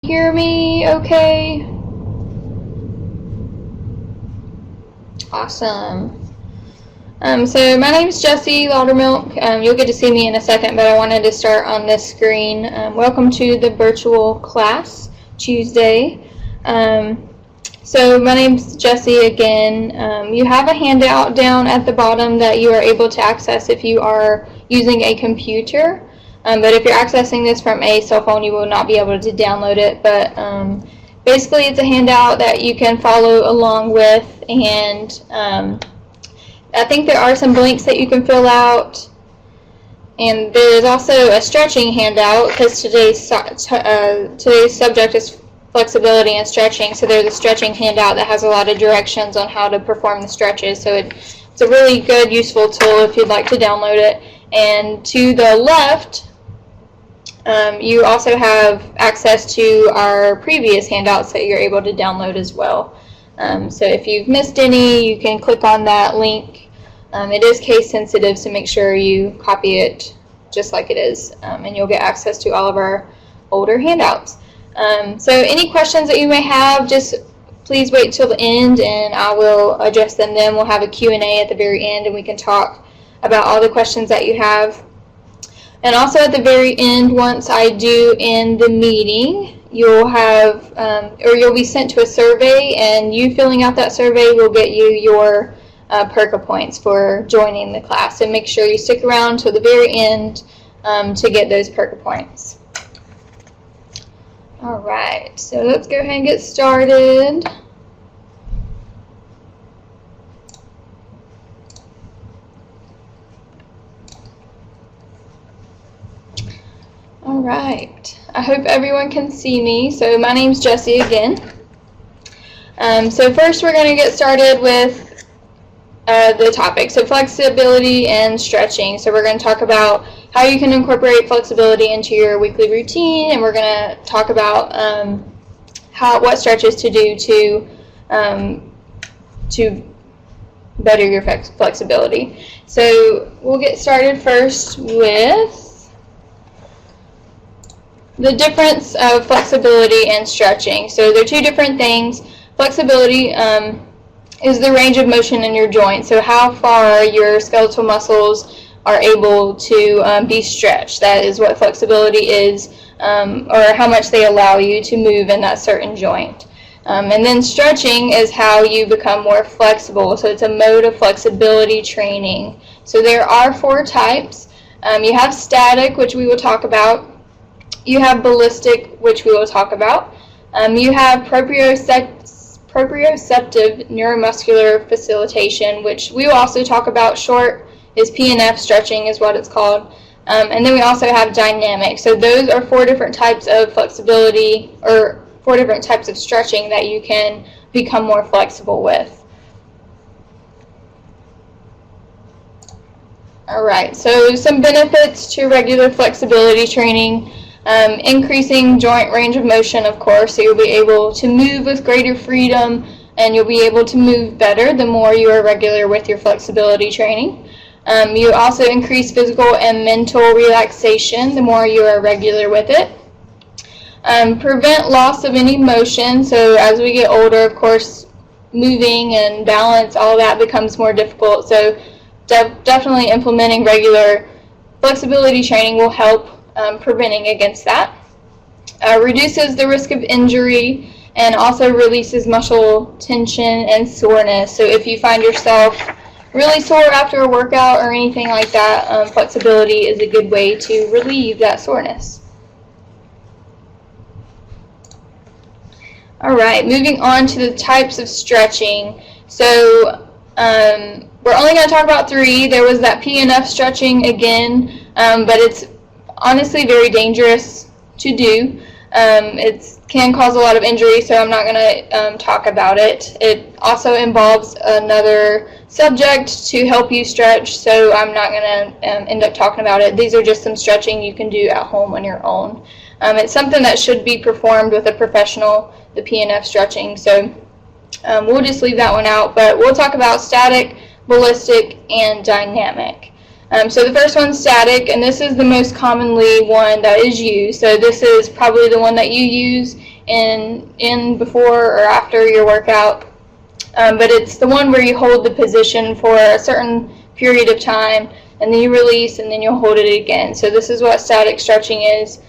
Hear me okay? Awesome. So my name is Jessie Laudermilk. You'll get to see me in a second, but I wanted to start on this screen. Welcome to the virtual class Tuesday. So my name's Jessie again. You have a handout down at the bottom that you are able to access if you are using a computer. But if you're accessing this from a cell phone, you will not be able to download it. But basically, it's a handout that you can follow along with, and I think there are some blanks that you can fill out. And there's also a stretching handout because today's subject is flexibility and stretching. So there's a stretching handout that has a lot of directions on how to perform the stretches. So it's a really good, useful tool if you'd like to download it. And to the left, you also have access to our previous handouts that you're able to download as well. So if you've missed any, you can click on that link. It is case sensitive, so make sure you copy it just like it is, and you'll get access to all of our older handouts. So any questions that you may have, just please wait till the end and I will address them then. We'll have a Q&A at the very end and we can talk about all the questions that you have. And also at the very end, once I do end the meeting, you'll have, or you'll be sent to a survey, and you filling out that survey will get you your PERCA points for joining the class. So make sure you stick around till the very end to get those PERCA points. All right, so let's go ahead and get started. All right, I hope everyone can see me. So my name's Jessie again. So first we're going to get started with the topic, so flexibility and stretching. So we're going to talk about how you can incorporate flexibility into your weekly routine, and we're going to talk about what stretches to do to better your flexibility. So we'll get started first with the difference of flexibility and stretching. So they're two different things. Flexibility is the range of motion in your joint, so how far your skeletal muscles are able to be stretched. That is what flexibility is, or how much they allow you to move in that certain joint. And then stretching is how you become more flexible, so it's a mode of flexibility training. So there are 4 types. You have static, which we will talk about. You have ballistic, which we will talk about. You have proprioceptive neuromuscular facilitation, which we will also talk about. Short is PNF, stretching is what it's called. And then we also have dynamic. So those are 4 different types of flexibility, or 4 different types of stretching that you can become more flexible with. Alright, so some benefits to regular flexibility training. Increasing joint range of motion, of course, so you'll be able to move with greater freedom, and you'll be able to move better the more you are regular with your flexibility training. You also increase physical and mental relaxation the more you are regular with it. Prevent loss of any motion, so as we get older, of course, moving and balance, all that becomes more difficult, so definitely implementing regular flexibility training will help preventing against that. Reduces the risk of injury and also releases muscle tension and soreness. So if you find yourself really sore after a workout or anything like that, flexibility is a good way to relieve that soreness. Alright, moving on to the types of stretching. So we're only going to talk about 3. There was that PNF stretching again, but it's honestly very dangerous to do. It can cause a lot of injury, so I'm not going to talk about it. It also involves another subject to help you stretch, so I'm not going to end up talking about it. These are just some stretching you can do at home on your own. It's something that should be performed with a professional, the PNF stretching, so we'll just leave that one out, but we'll talk about static, ballistic, and dynamic. So the first one's static, and this is the most commonly one that is used. So this is probably the one that you use in before or after your workout. But it's the one where you hold the position for a certain period of time, and then you release, and then you'll hold it again. So this is what static stretching is.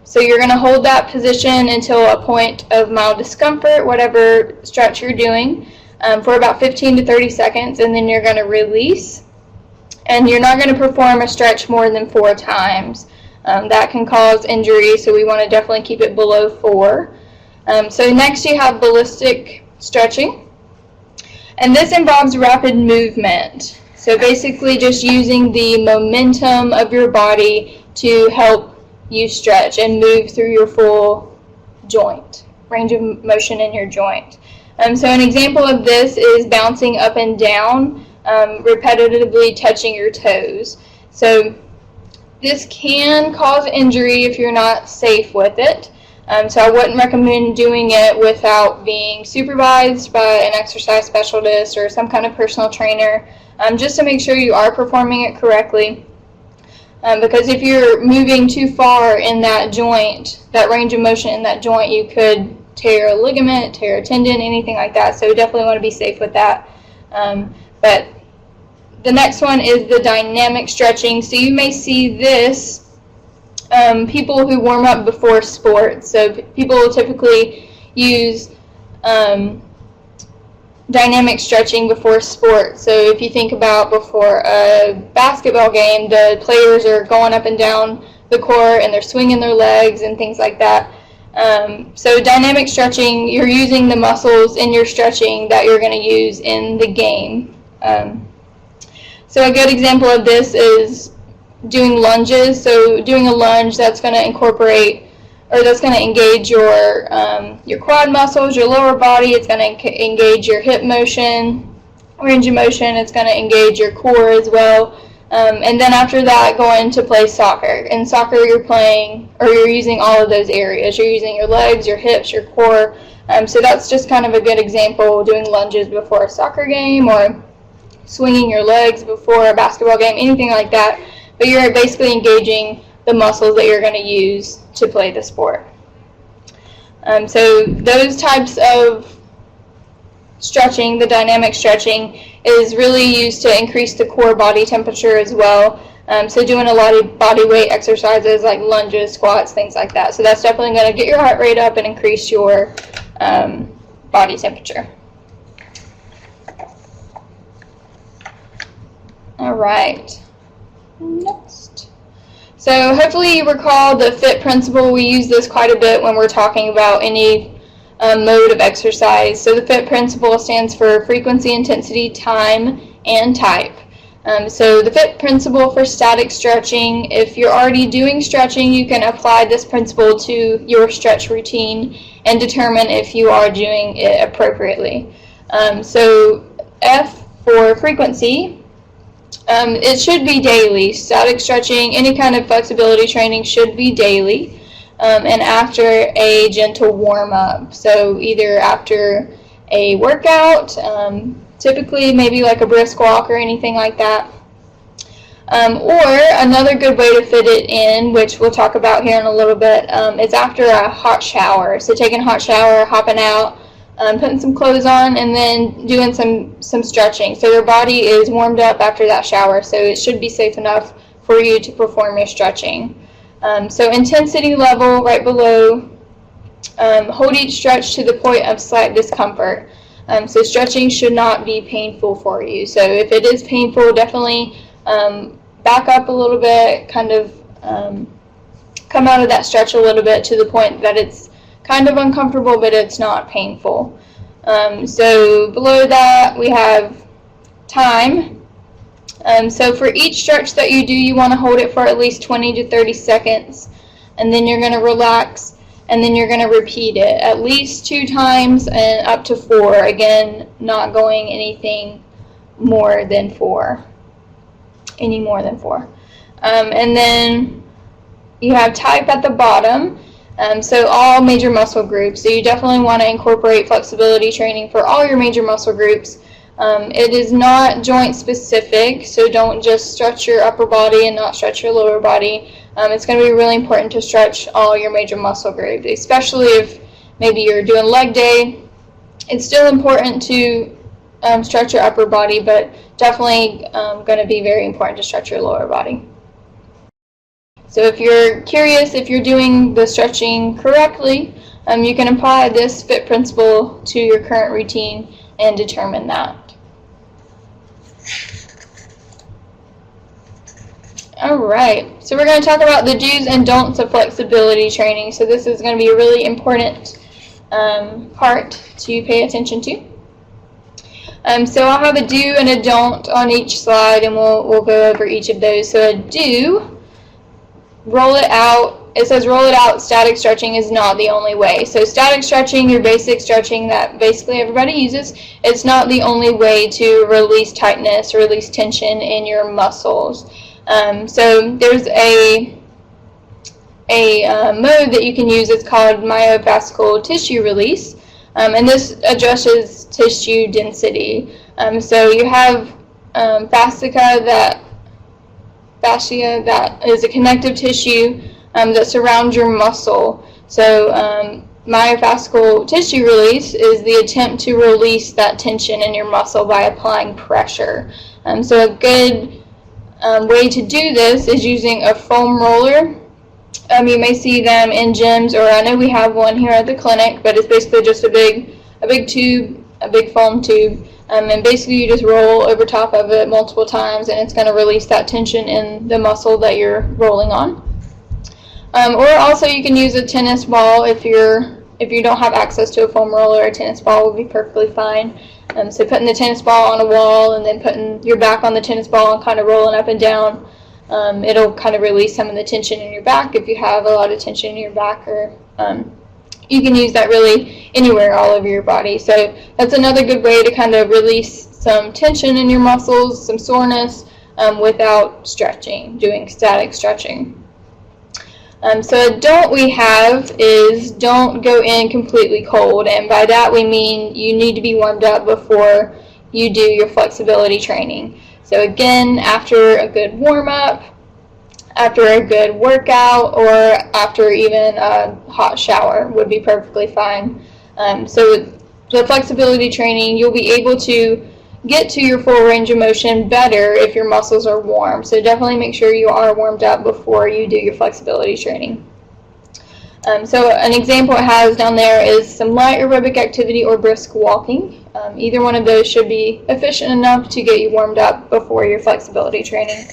So you're going to hold that position until a point of mild discomfort, whatever stretch you're doing, for about 15 to 30 seconds, and then you're going to release. And you're not going to perform a stretch more than 4 times. That can cause injury, so we want to definitely keep it below 4. So next you have ballistic stretching. And this involves rapid movement. So basically just using the momentum of your body to help you stretch and move through your full joint, range of motion in your joint. So an example of this is bouncing up and down, repetitively touching your toes. So this can cause injury if you're not safe with it. So I wouldn't recommend doing it without being supervised by an exercise specialist or some kind of personal trainer, just to make sure you are performing it correctly. Because if you're moving too far in that joint, that range of motion in that joint, you could tear a ligament, tear a tendon, anything like that. So you definitely want to be safe with that. But the next one is the dynamic stretching. So you may see this, people who warm up before sports. So people will typically use dynamic stretching before sports. So if you think about before a basketball game, the players are going up and down the court and they're swinging their legs and things like that. So dynamic stretching, you're using the muscles in your stretching that you're going to use in the game. So a good example of this is doing lunges. So doing a lunge, that's going to incorporate, or that's going to engage your quad muscles, your lower body. It's going to engage your hip motion, range of motion. It's going to engage your core as well. And then after that, go into play soccer. In soccer, you're playing, or you're using all of those areas. You're using your legs, your hips, your core. So that's just kind of a good example, doing lunges before a soccer game, or swinging your legs before a basketball game, anything like that. But you're basically engaging the muscles that you're going to use to play the sport. So those types of stretching, the dynamic stretching, is really used to increase the core body temperature as well. So doing a lot of body weight exercises like lunges, squats, things like that. So that's definitely going to get your heart rate up and increase your body temperature. All right, next. So hopefully you recall the FIT principle. We use this quite a bit when we're talking about any mode of exercise. So the FIT principle stands for frequency, intensity, time, and type. So the FIT principle for static stretching, if you're already doing stretching, you can apply this principle to your stretch routine and determine if you are doing it appropriately. So F for frequency. It should be daily. Static stretching, any kind of flexibility training should be daily, and after a gentle warm-up. So either after a workout, typically maybe like a brisk walk or anything like that. Or another good way to fit it in, which we'll talk about here in a little bit, is after a hot shower. So taking a hot shower, hopping out, putting some clothes on, and then doing some stretching. So your body is warmed up after that shower, so it should be safe enough for you to perform your stretching. So intensity level right below, hold each stretch to the point of slight discomfort. So stretching should not be painful for you. So if it is painful, definitely back up a little bit, kind of come out of that stretch a little bit to the point that it's kind of uncomfortable, but it's not painful. So below that we have time. So for each stretch that you do, you want to hold it for at least 20 to 30 seconds, and then you're going to relax, and then you're going to repeat it at least 2 times and up to 4. Again, not going anything more than 4. Any more than 4. And then you have type at the bottom. So all major muscle groups. So you definitely want to incorporate flexibility training for all your major muscle groups. It is not joint specific, so don't just stretch your upper body and not stretch your lower body. it's going to be really important to stretch all your major muscle groups, especially if maybe you're doing leg day. It's still important to stretch your upper body, but definitely going to be very important to stretch your lower body. So if you're curious if you're doing the stretching correctly, you can apply this FIT principle to your current routine and determine that. Alright, so we're going to talk about the do's and don'ts of flexibility training. So this is going to be a really important part to pay attention to. So I'll have a do and a don't on each slide, and we'll go over each of those. So a do, roll it out. It says roll it out, static stretching is not the only way. So static stretching, your basic stretching that basically everybody uses, it's not the only way to release tightness, release tension in your muscles. So there's a mode that you can use. It's called myofascial tissue release, and this addresses tissue density. So you have fascia that is a connective tissue that surrounds your muscle. So myofascial tissue release is the attempt to release that tension in your muscle by applying pressure. So a good way to do this is using a foam roller. You may see them in gyms, or I know we have one here at the clinic, but it's basically just a big tube, a big foam tube, and basically you just roll over top of it multiple times, and it's going to release that tension in the muscle that you're rolling on. Or also you can use a tennis ball if you don't have access to a foam roller. A tennis ball would be perfectly fine. So putting the tennis ball on a wall and then putting your back on the tennis ball and kind of rolling up and down, it'll kind of release some of the tension in your back if you have a lot of tension in your back, or you can use that really anywhere all over your body. So that's another good way to kind of release some tension in your muscles, some soreness, without stretching, doing static stretching. So a don't we have is don't go in completely cold, and by that we mean you need to be warmed up before you do your flexibility training. So again, after a good warm-up, after a good workout, or after even a hot shower would be perfectly fine. So the flexibility training, you'll be able to get to your full range of motion better if your muscles are warm. So definitely make sure you are warmed up before you do your flexibility training. So an example it has down there is some light aerobic activity or brisk walking. Either one of those should be efficient enough to get you warmed up before your flexibility training.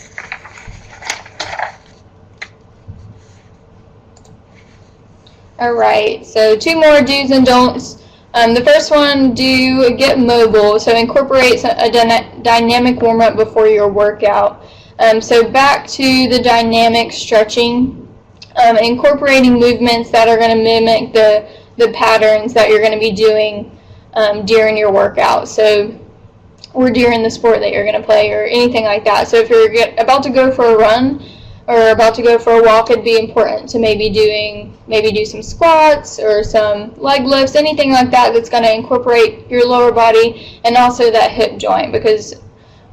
Alright, so two more do's and don'ts. The first one, do get mobile, so incorporate a dynamic warm-up before your workout. So back to the dynamic stretching, incorporating movements that are going to mimic the patterns that you're going to be doing during your workout. So, or during the sport that you're going to play, or anything like that. So if you're about to go for a run or about to go for a walk, it'd be important to maybe do some squats or some leg lifts, anything like that that's going to incorporate your lower body and also that hip joint, because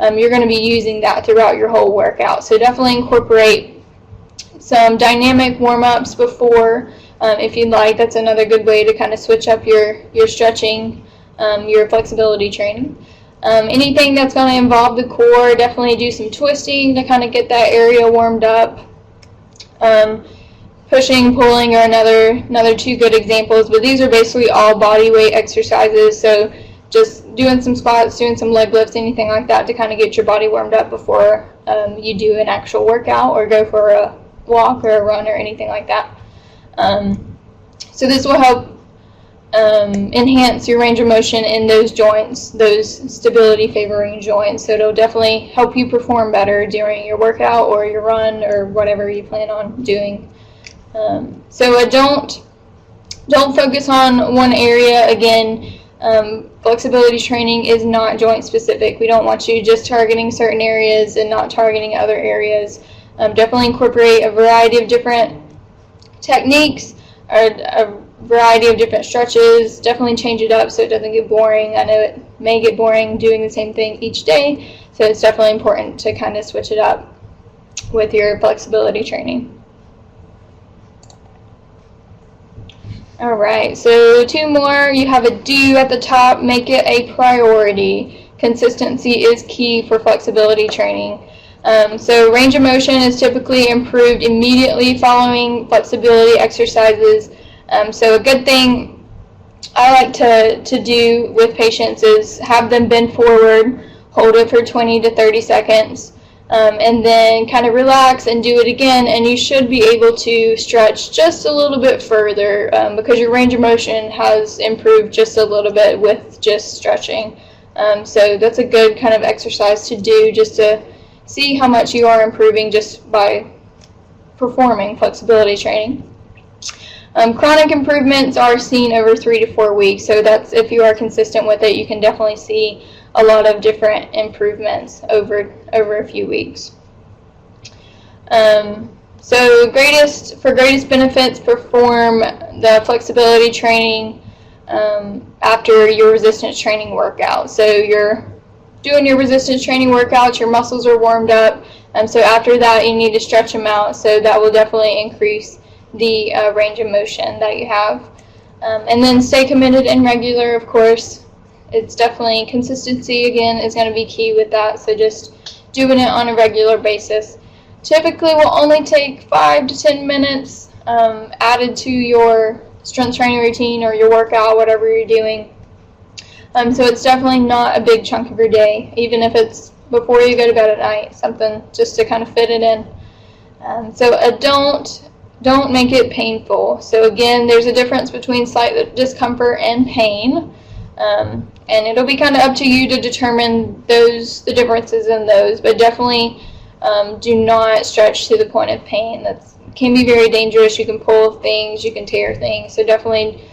you're going to be using that throughout your whole workout. So definitely incorporate some dynamic warm-ups before, if you'd like. That's another good way to kind of switch up your stretching, your flexibility training. Anything that's going to involve the core, definitely do some twisting to kind of get that area warmed up. Pushing, pulling are another two good examples, but these are basically all body weight exercises. So just doing some squats, doing some leg lifts, anything like that to kind of get your body warmed up before you do an actual workout or go for a walk or a run or anything like that. So this will help enhance your range of motion in those joints, those stability favoring joints. So it'll definitely help you perform better during your workout or your run or whatever you plan on doing. So don't focus on one area. Again, flexibility training is not joint specific. We don't want you just targeting certain areas and not targeting other areas. Definitely incorporate a variety of different techniques or a variety of different stretches. Definitely change it up so it doesn't get boring. I know it may get boring doing the same thing each day, so it's definitely important to kind of switch it up with your flexibility training. All right, so 2 more. You have a do at the top. Make it a priority. Consistency is key for flexibility training. So range of motion is typically improved immediately following flexibility exercises. So a good thing I like to do with patients is have them bend forward, hold it for 20 to 30 seconds, and then kind of relax and do it again, and you should be able to stretch just a little bit further because your range of motion has improved just a little bit with just stretching. So that's a good kind of exercise to do just to see how much you are improving just by performing flexibility training. Chronic improvements are seen over 3 to 4 weeks, so that's if you are consistent with it, you can definitely see a lot of different improvements over a few weeks. So for greatest benefits, perform the flexibility training after your resistance training workout. So you're doing your resistance training workouts, your muscles are warmed up, so after that you need to stretch them out, so that will definitely increase the range of motion that you have. And then stay committed and regular, of course. It's definitely consistency, again, is going to be key with that, so just doing it on a regular basis. Typically will only take 5 to 10 minutes added to your strength training routine or your workout, whatever you're doing. So it's definitely not a big chunk of your day, even if it's before you go to bed at night, something just to kind of fit it in. So don't make it painful. So again, there's a difference between slight discomfort and pain, and it'll be kind of up to you to determine the differences in those, but definitely do not stretch to the point of pain. That can be very dangerous. You can pull things, you can tear things, so definitely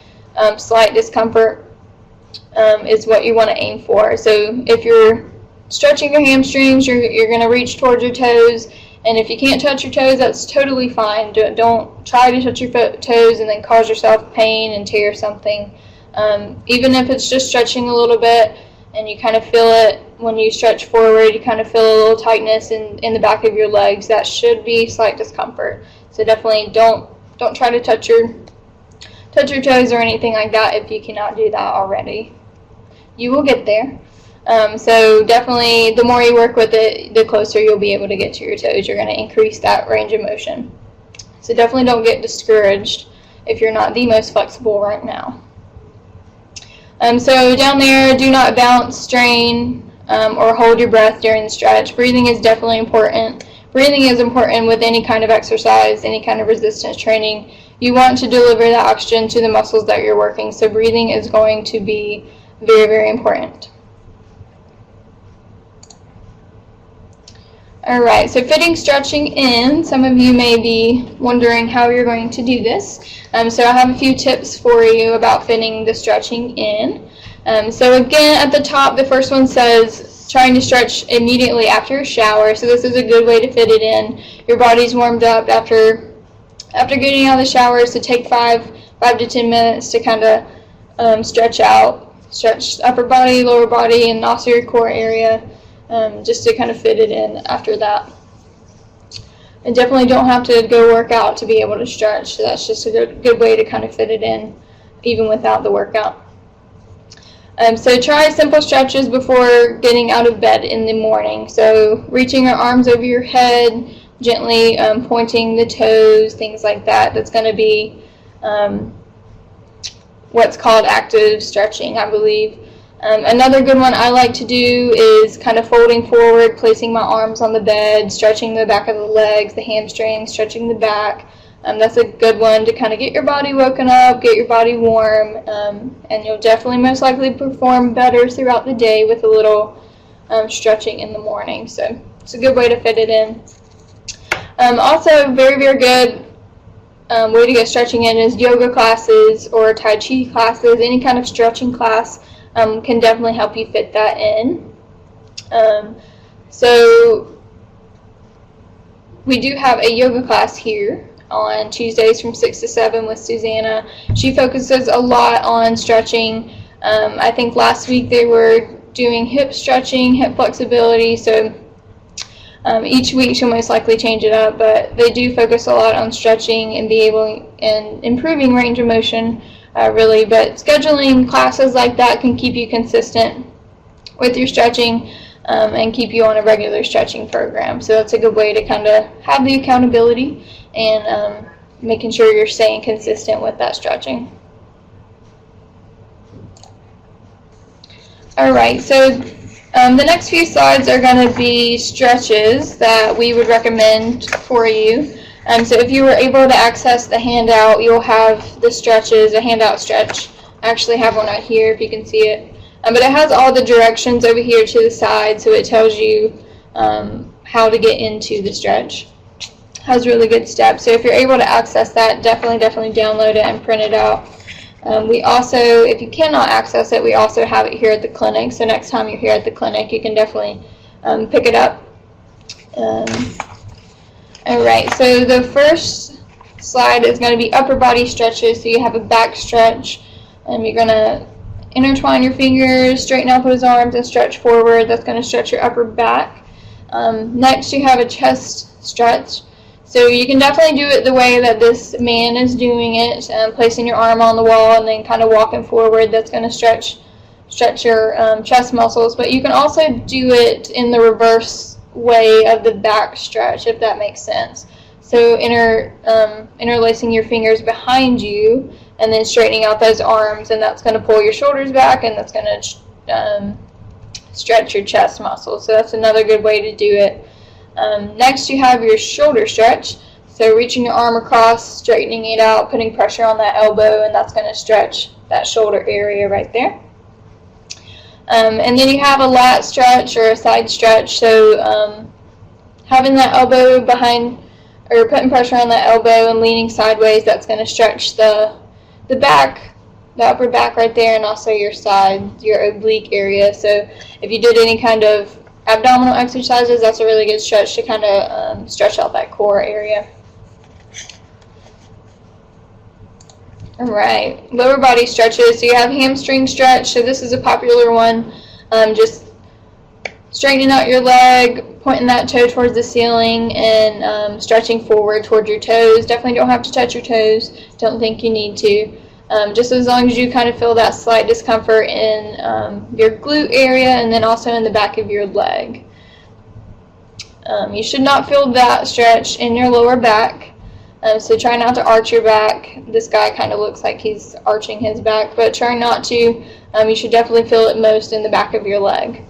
slight discomfort is what you want to aim for. So if you're stretching your hamstrings, you're going to reach towards your toes, and if you can't touch your toes, that's totally fine. Don't try to touch your toes and then cause yourself pain and tear something. Even if it's just stretching a little bit and you kind of feel it when you stretch forward, you kind of feel a little tightness in the back of your legs, that should be slight discomfort. So definitely don't try to touch your toes or anything like that if you cannot do that already. You will get there. So definitely the more you work with it, the closer you'll be able to get to your toes. You're going to increase that range of motion. So definitely don't get discouraged if you're not the most flexible right now. So down there, do not bounce, strain, or hold your breath during the stretch. Breathing is definitely important. Breathing is important with any kind of exercise, any kind of resistance training. You want to deliver that oxygen to the muscles that you're working, so breathing is going to be very, very important. Alright, so fitting stretching in. Some of you may be wondering how you're going to do this. So I have a few tips for you about fitting the stretching in. So again, at the top, the first one says trying to stretch immediately after a shower. So this is a good way to fit it in. Your body's warmed up after getting out of the shower, so take 5 to 10 minutes to kind of stretch out. Stretch upper body, lower body, and also your core area. Just to kind of fit it in after that. And definitely don't have to go work out to be able to stretch. So that's just a good way to kind of fit it in even without the workout. So try simple stretches before getting out of bed in the morning. So reaching your arms over your head, gently pointing the toes, things like that. That's going to be what's called active stretching, I believe. Another good one I like to do is kind of folding forward, placing my arms on the bed, stretching the back of the legs, the hamstrings, stretching the back. That's a good one to kind of get your body woken up, get your body warm, and you'll definitely most likely perform better throughout the day with a little stretching in the morning. So it's a good way to fit it in. Also, very, very good way to get stretching in is yoga classes or Tai Chi classes. Any kind of stretching class can definitely help you fit that in. So we do have a yoga class here on Tuesdays from 6 to 7 with Susanna. She focuses a lot on stretching. I think last week they were doing hip stretching, hip flexibility, so each week she'll most likely change it up, but they do focus a lot on stretching and improving range of motion really, but scheduling classes like that can keep you consistent with your stretching and keep you on a regular stretching program. So that's a good way to kind of have the accountability and making sure you're staying consistent with that stretching. Alright, so the next few slides are going to be stretches that we would recommend for you. So if you were able to access the handout, you'll have the stretches, a handout stretch. I actually have one right here if you can see it. But it has all the directions over here to the side, so it tells you how to get into the stretch. It has really good steps. So if you're able to access that, definitely download it and print it out. We also, if you cannot access it, we also have it here at the clinic. So next time you're here at the clinic, you can definitely pick it up. Alright, so the first slide is going to be upper body stretches. So you have a back stretch, and you're going to intertwine your fingers, straighten out those arms, and stretch forward. That's going to stretch your upper back. Next, you have a chest stretch. So you can definitely do it the way that this man is doing it, placing your arm on the wall and then kind of walking forward. That's going to stretch your chest muscles. But you can also do it in the reverse way of the back stretch, if that makes sense. So interlacing your fingers behind you and then straightening out those arms, and that's going to pull your shoulders back, and that's going to stretch your chest muscles. So that's another good way to do it. Next, you have your shoulder stretch. So reaching your arm across, straightening it out, putting pressure on that elbow, and that's going to stretch that shoulder area right there. And then you have a lat stretch or a side stretch. So having that elbow behind, or putting pressure on that elbow and leaning sideways, that's going to stretch the back, the upper back right there, and also your side, your oblique area. So if you did any kind of abdominal exercises, that's a really good stretch to kind of stretch out that core area. Alright, lower body stretches. So you have hamstring stretch. So this is a popular one. Just straightening out your leg, pointing that toe towards the ceiling, and stretching forward towards your toes. Definitely don't have to touch your toes. Don't think you need to. Just as long as you kind of feel that slight discomfort in your glute area and then also in the back of your leg. You should not feel that stretch in your lower back, so try not to arch your back. This guy kind of looks like he's arching his back, but try not to. You should definitely feel it most in the back of your leg.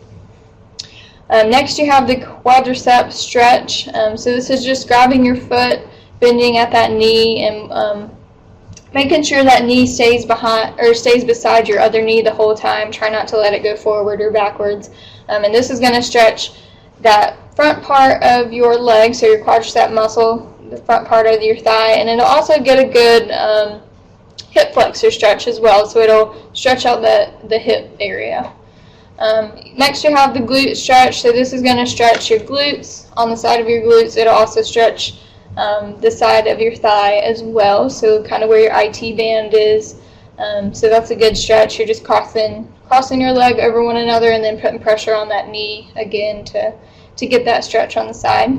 Next, you have the quadricep stretch. So this is just grabbing your foot, bending at that knee, and making sure that knee stays behind or stays beside your other knee the whole time. Try not to let it go forward or backwards. And this is going to stretch that front part of your leg, so your quadricep muscle, the front part of your thigh, and it'll also get a good hip flexor stretch as well. So it'll stretch out the hip area. Next, you have the glute stretch. So this is going to stretch your glutes. On the side of your glutes, it'll also stretch the side of your thigh as well, so kind of where your IT band is. So that's a good stretch. You're just crossing your leg over one another and then putting pressure on that knee again to get that stretch on the side.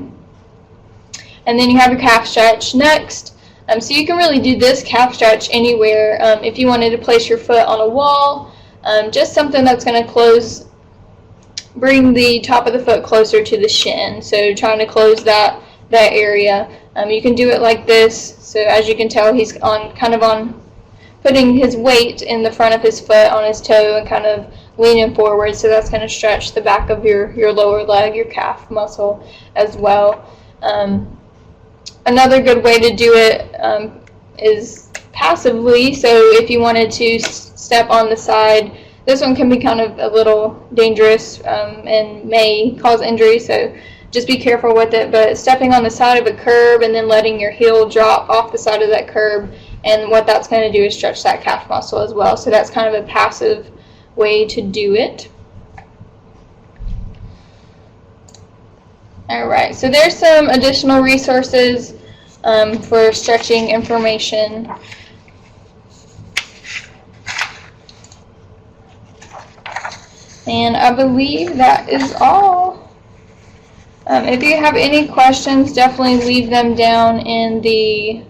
And then you have your calf stretch next. So you can really do this calf stretch anywhere. If you wanted to place your foot on a wall, just something that's going to bring the top of the foot closer to the shin. So trying to close that area. You can do it like this. So as you can tell, he's kind of on putting his weight in the front of his foot on his toe and kind of leaning forward. So that's going to stretch the back of your lower leg, your calf muscle as well. Another good way to do it is passively. So if you wanted to step on the side, this one can be kind of a little dangerous and may cause injury. So just be careful with it, but stepping on the side of a curb and then letting your heel drop off the side of that curb, and what that's going to do is stretch that calf muscle as well. So that's kind of a passive way to do it. Alright, so there's some additional resources for stretching information. And I believe that is all. If you have any questions, definitely leave them down in the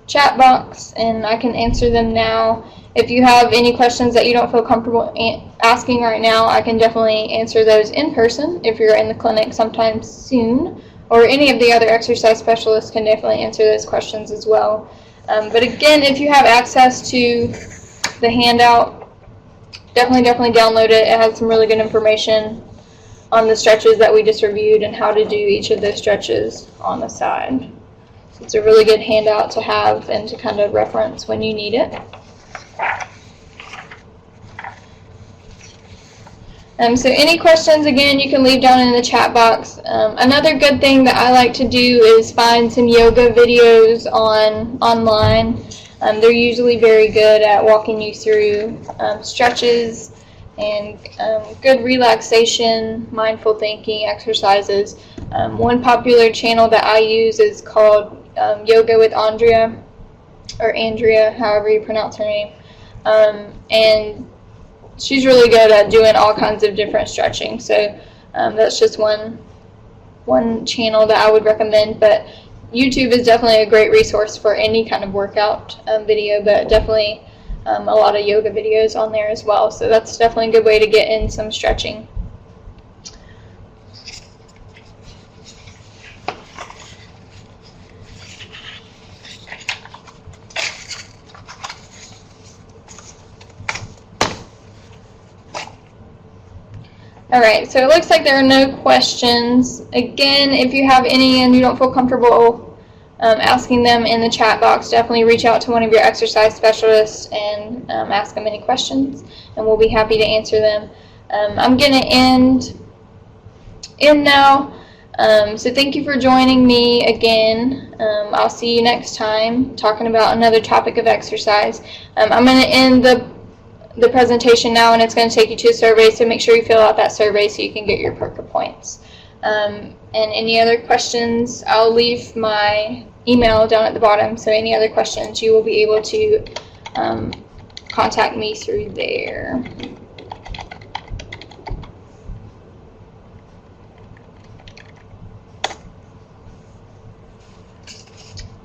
chat box and I can answer them now. If you have any questions that you don't feel comfortable asking right now, I can definitely answer those in person if you're in the clinic sometime soon, or any of the other exercise specialists can definitely answer those questions as well. But again, if you have access to the handout, definitely download it. It has some really good information on the stretches that we just reviewed and how to do each of those stretches on the side. So it's a really good handout to have and to kind of reference when you need it. So any questions, again, you can leave down in the chat box. Another good thing that I like to do is find some yoga videos online. They're usually very good at walking you through stretches and good relaxation, mindful thinking exercises. One popular channel that I use is called Yoga with Andrea, or Andrea, however you pronounce her name. And she's really good at doing all kinds of different stretching. So that's just one channel that I would recommend. But YouTube is definitely a great resource for any kind of workout video, but definitely a lot of yoga videos on there as well. So that's definitely a good way to get in some stretching. Alright, so it looks like there are no questions. Again, if you have any and you don't feel comfortable asking them in the chat box, definitely reach out to one of your exercise specialists and ask them any questions, and we'll be happy to answer them. I'm going to end now. So thank you for joining me again. I'll see you next time talking about another topic of exercise. I'm going to end the presentation now, and it's going to take you to a survey, so make sure you fill out that survey so you can get your PERKA points. And any other questions, I'll leave my email down at the bottom, so any other questions you will be able to contact me through there.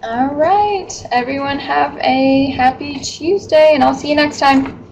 All right, everyone have a happy Tuesday, and I'll see you next time.